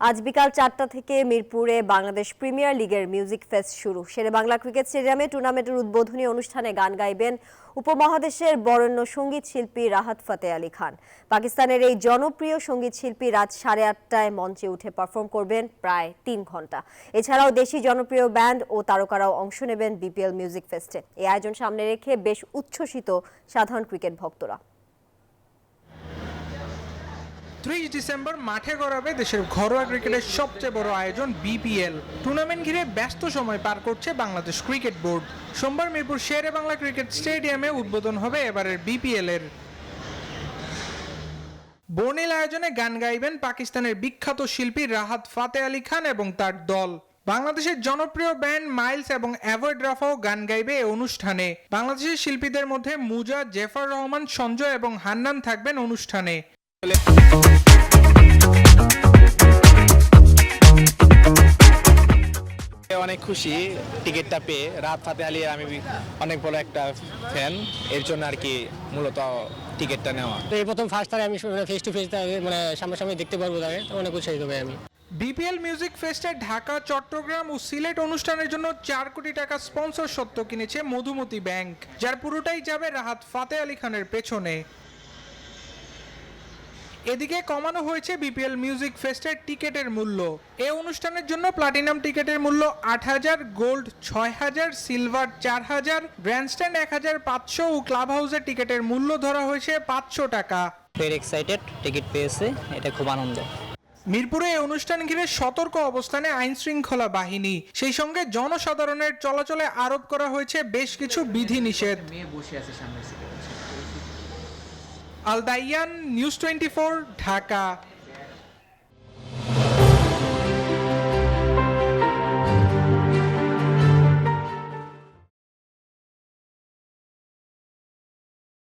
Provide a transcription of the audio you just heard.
আজ বিকাল 4টা থেকে মিরপুরে বাংলাদেশ প্রিমিয়ার লিগের মিউজিক ফেস্ট শুরু। শেরেবাংলা ক্রিকেট স্টেডিয়ামে টুর্নামেন্টের উদ্বোধনী অনুষ্ঠানে গান গাইবেন উপমহাদেশের বরেণ্য সঙ্গীত শিল্পী রাহাত ফাতে আলী খান। পাকিস্তানের এই জনপ্রিয় সঙ্গীত শিল্পী রাত 8:30টায় মঞ্চে উঠে পারফর্ম করবেন প্রায় 3 ঘন্টা। এছাড়াও দেশি জনপ্রিয় ব্যান্ড ও তারকারাও অংশ নেবেন বিপিএল মিউজিক ফেস্টে। এই আয়োজন সামনে রেখে বেশ উচ্ছ্বসিত সাধারণ ক্রিকেট ভক্তরা। 30 ডিসেম্বর মাঠে গড়াবে দেশের ঘরোয়া ক্রিকেটের সবচেয়ে বড় আয়োজন বিপিএল। টুর্নামেন্ট ঘিরে ব্যস্ত সময় পার করছে বাংলাদেশ ক্রিকেট বোর্ড। সোমবার মিরপুর শেরেবাংলা ক্রিকেট স্টেডিয়ামে উদ্বোধন হবে এবারের বিপিএল এর। বর্ণিল আয়োজনে গান গাইবেন পাকিস্তানের বিখ্যাত শিল্পী রাহাত ফাতে আলী খান এবং তার দল। বাংলাদেশের জনপ্রিয় ব্যান্ড মাইলস এবং অ্যাভয়েড রাফাও গান গাইবে এই অনুষ্ঠানে। বাংলাদেশের শিল্পীদের মধ্যে মুজা, জেফার রহমান, সঞ্জয় এবং হান্নান থাকবেন অনুষ্ঠানে। অনেক খুশি টিকিটটা পেয়ে। রাহাত ফাতে আলী আমি অনেক বড় একটা ফ্যান, এর জন্য আর কি মূলত টিকিটটা নেওয়া। এই প্রথম ফার্স্ট টাইম আমি ফেস টু ফেস মানে সামনাসামনি দেখতে পারবো তাকে, তো অনেক উৎসাহিত ভাই আমি। বিপিএল মিউজিক ফেস্টে ঢাকা, চট্টগ্রাম ও সিলেট অনুষ্ঠানের জন্য 4 কোটি টাকা স্পন্সর সত্ত্ব কিনেছে মধুমতি ব্যাংক, যার পুরোটাই যাবে রাহাত ফাতে আলী খানের পেছনে। এদিকে কমানো হয়েছে বিপিএল মিউজিক ফেস্টের টিকেটের মূল্য। এই অনুষ্ঠানের জন্য প্লাটিনাম টিকেটের মূল্য 8,000, গোল্ড 6,000, সিলভার 4,000, গ্র্যান্ডস্ট্যান্ড 1,500 ও ক্লাব হাউসের টিকেটের মূল্য ধরা হয়েছে 500 টাকা। ভেরি এক্সাইটেড, টিকিট পেয়েছে, এটা খুব আনন্দ। মিরপুরে এই অনুষ্ঠান ঘিরে সতর্ক অবস্থানে আইন শৃঙ্খলা বাহিনী, সেই সঙ্গে জনসাধারণের চলাচলে আরোপ করা হয়েছে বেশ কিছু বিধিনিষেধ। আল দাইয়ান, নিউজ 24, ঢাকা।